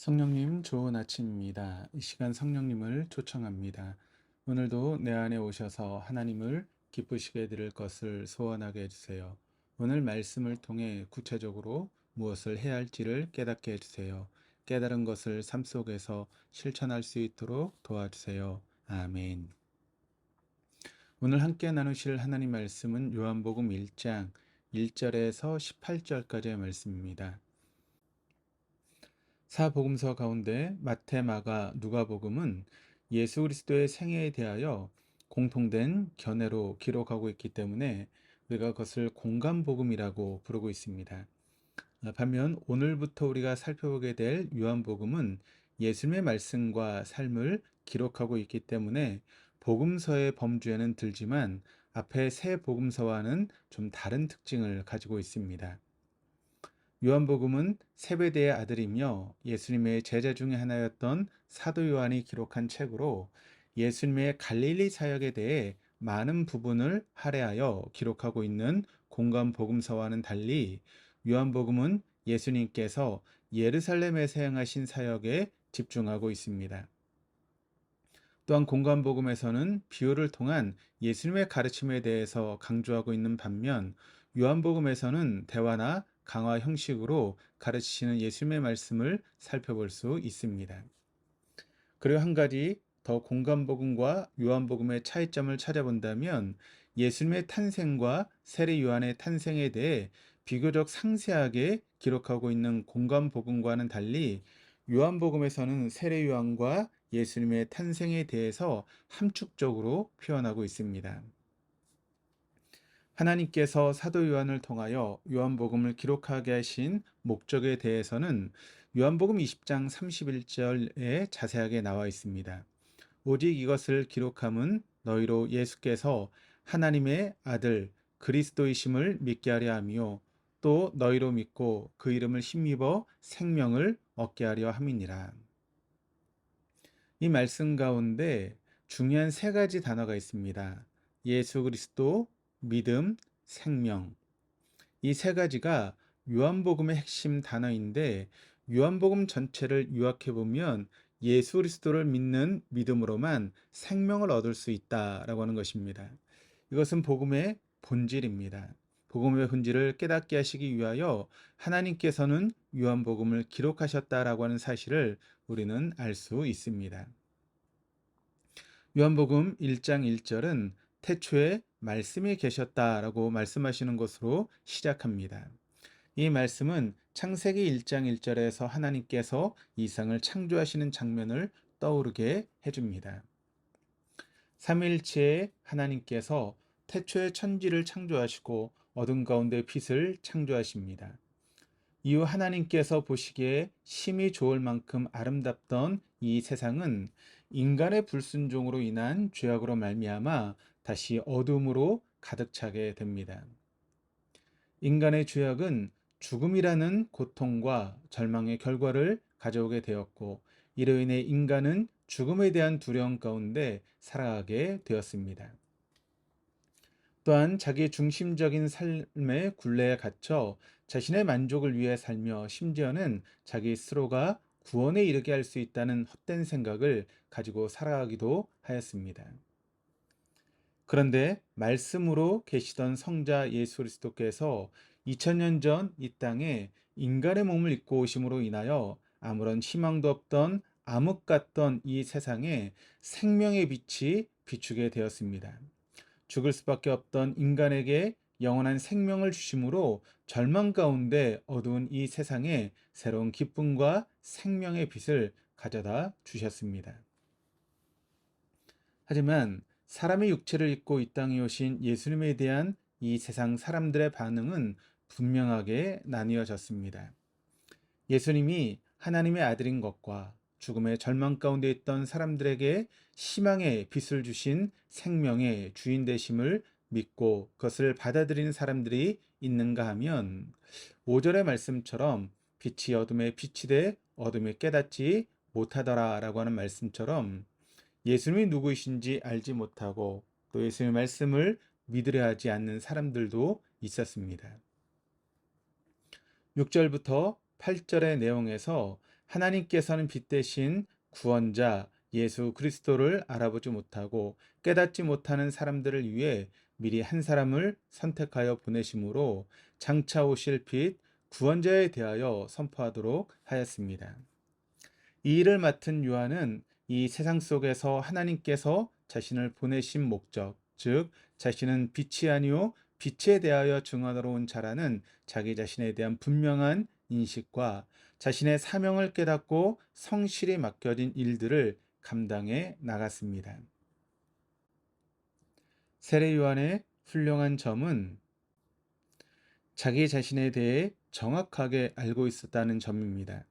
성령님, 좋은 아침입니다. 이 시간 성령님을 초청합니다. 오늘도 내 안에 오셔서 하나님을 기쁘시게 드릴 것을 소원하게 해주세요. 오늘 말씀을 통해 구체적으로 무엇을 해야 할지를 깨닫게 해주세요. 깨달은 것을 삶 속에서 실천할 수 있도록 도와주세요. 아멘. 오늘 함께 나누실 하나님 말씀은 요한복음 1장 1절에서 18절까지의 말씀입니다. 사복음서 가운데 마태, 마가, 누가복음은 예수 그리스도의 생애에 대하여 공통된 견해로 기록하고 있기 때문에 우리가 그것을 공감복음이라고 부르고 있습니다. 반면 오늘부터 우리가 살펴보게 될 요한복음은 예수님의 말씀과 삶을 기록하고 있기 때문에 복음서의 범주에는 들지만 앞에 세 복음서와는 좀 다른 특징을 가지고 있습니다. 요한복음은 세베대의 아들이며 예수님의 제자 중에 하나였던 사도 요한이 기록한 책으로 예수님의 갈릴리 사역에 대해 많은 부분을 할애하여 기록하고 있는 공간 복음서와는 달리 요한복음은 예수님께서 예루살렘에서 행하신 사역에 집중하고 있습니다. 또한 공간복음에서는 비유를 통한 예수님의 가르침에 대해서 강조하고 있는 반면 요한복음에서는 대화나 강화 형식으로 가르치시는 예수님의 말씀을 살펴볼 수 있습니다. 그리고 한 가지 더 공간복음과 요한복음의 차이점을 찾아본다면 예수님의 탄생과 세례 요한의 탄생에 대해 비교적 상세하게 기록하고 있는 공간복음과는 달리 요한복음에서는 세례 요한과 예수님의 탄생에 대해서 함축적으로 표현하고 있습니다. 하나님께서 사도 요한을 통하여 요한복음을 기록하게 하신 목적에 대해서는 요한복음 20장 31절에 자세하게 나와 있습니다. 오직 이것을 기록함은 너희로 예수께서 하나님의 아들 그리스도이심을 믿게 하려 함이요 또 너희로 믿고 그 이름을 힘입어 생명을 얻게 하려 함이니라. 이 말씀 가운데 중요한 세 가지 단어가 있습니다. 예수 그리스도, 믿음, 생명. 이 세 가지가 요한복음의 핵심 단어인데 요한복음 전체를 요약해 보면 예수 그리스도를 믿는 믿음으로만 생명을 얻을 수 있다라고 하는 것입니다. 이것은 복음의 본질입니다. 복음의 본질을 깨닫게 하시기 위하여 하나님께서는 요한복음을 기록하셨다라고 하는 사실을 우리는 알 수 있습니다. 요한복음 1장 1절은 태초에 말씀이 계셨다라고 말씀하시는 것으로 시작합니다. 이 말씀은 창세기 1장 1절에서 하나님께서 이 세상을 창조하시는 장면을 떠오르게 해줍니다. 삼위일체의 하나님께서 태초에 천지를 창조하시고 어둠 가운데 빛을 창조하십니다. 이후 하나님께서 보시기에 심히 좋을 만큼 아름답던 이 세상은 인간의 불순종으로 인한 죄악으로 말미암아 다시 어둠으로 가득 차게 됩니다. 인간의 죄악은 죽음이라는 고통과 절망의 결과를 가져오게 되었고 이로 인해 인간은 죽음에 대한 두려움 가운데 살아가게 되었습니다. 또한 자기 중심적인 삶의 굴레에 갇혀 자신의 만족을 위해 살며 심지어는 자기 스스로가 구원에 이르게 할 수 있다는 헛된 생각을 가지고 살아가기도 하였습니다. 그런데 말씀으로 계시던 성자 예수 그리스도께서 2000년 전 이 땅에 인간의 몸을 입고 오심으로 인하여 아무런 희망도 없던 암흑 같던 이 세상에 생명의 빛이 비추게 되었습니다. 죽을 수밖에 없던 인간에게 영원한 생명을 주심으로 절망 가운데 어두운 이 세상에 새로운 기쁨과 생명의 빛을 가져다 주셨습니다. 하지만 사람의 육체를 입고 이 땅에 오신 예수님에 대한 이 세상 사람들의 반응은 분명하게 나뉘어졌습니다. 예수님이 하나님의 아들인 것과 죽음의 절망 가운데 있던 사람들에게 희망의 빛을 주신 생명의 주인 되심을 믿고 그것을 받아들이는 사람들이 있는가 하면 5절의 말씀처럼 빛이 어둠에 빛이 돼 어둠이 깨닫지 못하더라 라고 하는 말씀처럼 예수님이 누구이신지 알지 못하고 또 예수님의 말씀을 믿으려 하지 않는 사람들도 있었습니다. 6절부터 8절의 내용에서 하나님께서는 빛 대신 구원자 예수 그리스도를 알아보지 못하고 깨닫지 못하는 사람들을 위해 미리 한 사람을 선택하여 보내심으로 장차 오실 빛 구원자에 대하여 선포하도록 하였습니다. 이 일을 맡은 요한은 이 세상 속에서 하나님께서 자신을 보내신 목적, 즉 자신은 빛이 아니요 빛에 대하여 증언하러 온 자라는 자기 자신에 대한 분명한 인식과 자신의 사명을 깨닫고 성실히 맡겨진 일들을 감당해 나갔습니다. 세례 요한의 훌륭한 점은 자기 자신에 대해 정확하게 알고 있었다는 점입니다.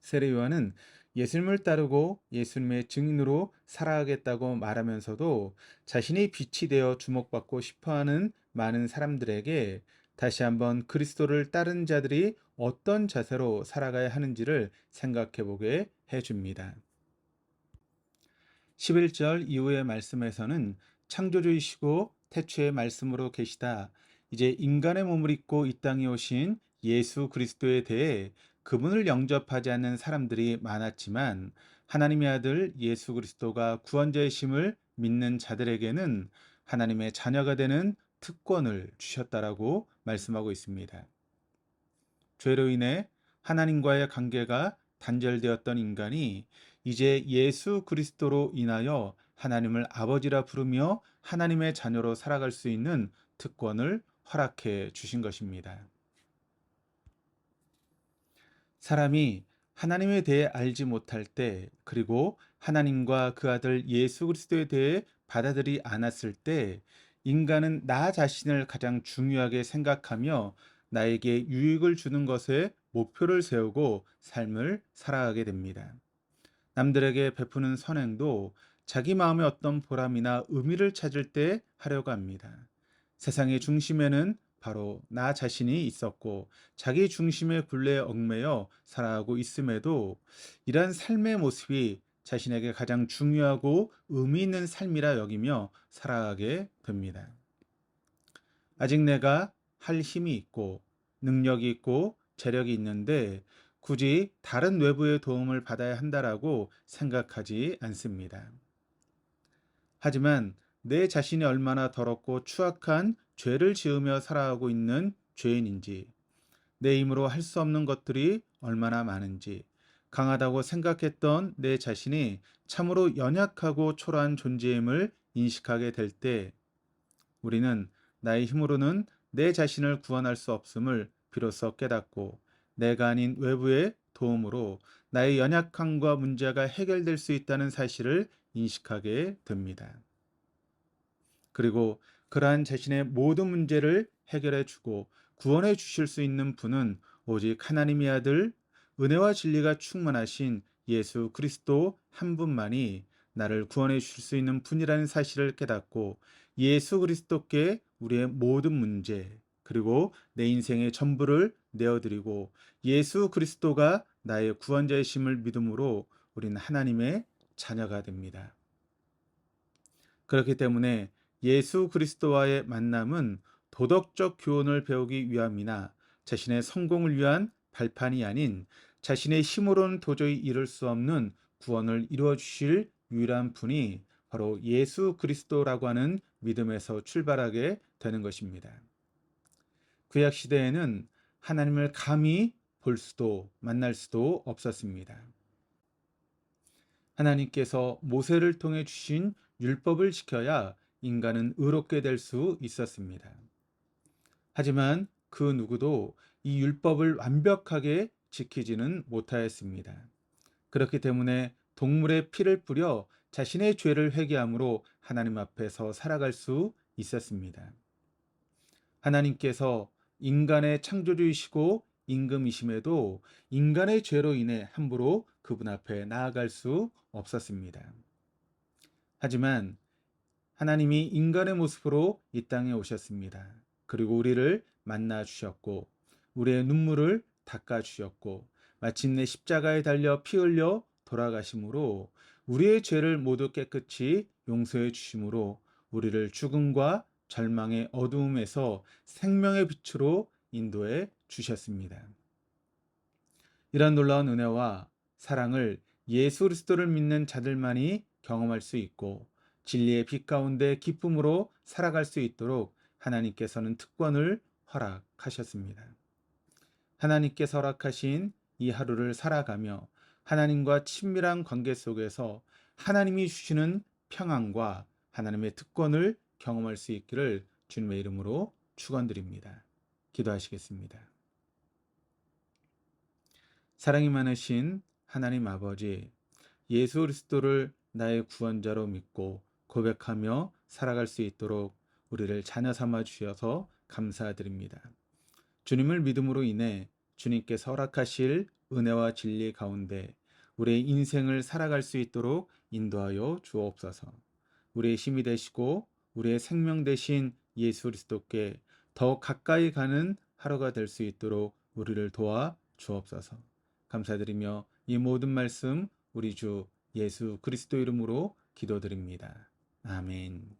세례 요한은 예수님을 따르고 예수님의 증인으로 살아가겠다고 말하면서도 자신이 빛이 되어 주목받고 싶어하는 많은 사람들에게 다시 한번 그리스도를 따른 자들이 어떤 자세로 살아가야 하는지를 생각해 보게 해줍니다. 11절 이후의 말씀에서는 창조주이시고 태초의 말씀으로 계시다. 이제 인간의 몸을 입고 이 땅에 오신 예수 그리스도에 대해 그분을 영접하지 않는 사람들이 많았지만 하나님의 아들 예수 그리스도가 구원자이심을 믿는 자들에게는 하나님의 자녀가 되는 특권을 주셨다라고 말씀하고 있습니다. 죄로 인해 하나님과의 관계가 단절되었던 인간이 이제 예수 그리스도로 인하여 하나님을 아버지라 부르며 하나님의 자녀로 살아갈 수 있는 특권을 허락해 주신 것입니다. 사람이 하나님에 대해 알지 못할 때, 그리고 하나님과 그 아들 예수 그리스도에 대해 받아들이 않았을 때, 인간은 나 자신을 가장 중요하게 생각하며 나에게 유익을 주는 것에 목표를 세우고 삶을 살아가게 됩니다. 남들에게 베푸는 선행도 자기 마음의 어떤 보람이나 의미를 찾을 때 하려고 합니다. 세상의 중심에는 바로 나 자신이 있었고 자기 중심의 굴레에 얽매여 살아가고 있음에도 이러한 삶의 모습이 자신에게 가장 중요하고 의미 있는 삶이라 여기며 살아가게 됩니다. 아직 내가 할 힘이 있고 능력이 있고 재력이 있는데 굳이 다른 외부의 도움을 받아야 한다라고 생각하지 않습니다. 하지만 내 자신이 얼마나 더럽고 추악한 죄를 지으며 살아가고 있는 죄인인지, 내 힘으로 할 수 없는 것들이 얼마나 많은지, 강하다고 생각했던 내 자신이 참으로 연약하고 초라한 존재임을 인식하게 될 때, 우리는 나의 힘으로는 내 자신을 구원할 수 없음을 비로소 깨닫고 내가 아닌 외부의 도움으로 나의 연약함과 문제가 해결될 수 있다는 사실을 인식하게 됩니다. 그리고 그러한 자신의 모든 문제를 해결해 주고 구원해 주실 수 있는 분은 오직 하나님의 아들, 은혜와 진리가 충만하신 예수 그리스도 한 분만이 나를 구원해 주실 수 있는 분이라는 사실을 깨닫고 예수 그리스도께 우리의 모든 문제, 그리고 내 인생의 전부를 내어드리고 예수 그리스도가 나의 구원자이심을 믿음으로 우리는 하나님의 자녀가 됩니다. 그렇기 때문에 예수 그리스도와의 만남은 도덕적 교훈을 배우기 위함이나 자신의 성공을 위한 발판이 아닌 자신의 힘으로는 도저히 이룰 수 없는 구원을 이루어 주실 유일한 분이 바로 예수 그리스도라고 하는 믿음에서 출발하게 되는 것입니다. 구약 시대에는 하나님을 감히 볼 수도 만날 수도 없었습니다. 하나님께서 모세를 통해 주신 율법을 지켜야 인간은 의롭게 될 수 있었습니다. 하지만 그 누구도 이 율법을 완벽하게 지키지는 못하였습니다. 그렇기 때문에 동물의 피를 뿌려 자신의 죄를 회개함으로 하나님 앞에서 살아갈 수 있었습니다. 하나님께서 인간의 창조주이시고 임금이심에도 인간의 죄로 인해 함부로 그분 앞에 나아갈 수 없었습니다. 하지만 하나님이 인간의 모습으로 이 땅에 오셨습니다. 그리고 우리를 만나 주셨고 우리의 눈물을 닦아 주셨고 마침내 십자가에 달려 피 흘려 돌아가심으로 우리의 죄를 모두 깨끗이 용서해 주심으로 우리를 죽음과 절망의 어두움에서 생명의 빛으로 인도해 주셨습니다. 이런 놀라운 은혜와 사랑을 예수 그리스도를 믿는 자들만이 경험할 수 있고 진리의 빛 가운데 기쁨으로 살아갈 수 있도록 하나님께서는 특권을 허락하셨습니다. 하나님께서 허락하신 이 하루를 살아가며 하나님과 친밀한 관계 속에서 하나님이 주시는 평안과 하나님의 특권을 경험할 수 있기를 주님의 이름으로 축원드립니다. 기도하시겠습니다. 사랑이 많으신 하나님 아버지, 예수 그리스도를 나의 구원자로 믿고 고백하며 살아갈 수 있도록 우리를 자녀 삼아 주셔서 감사드립니다. 주님을 믿음으로 인해 주님께서 허락하실 은혜와 진리 가운데 우리의 인생을 살아갈 수 있도록 인도하여 주옵소서. 우리의 힘이 되시고 우리의 생명 되신 예수 그리스도께 더 가까이 가는 하루가 될 수 있도록 우리를 도와 주옵소서. 감사드리며 이 모든 말씀 우리 주 예수 그리스도 이름으로 기도드립니다. 아멘.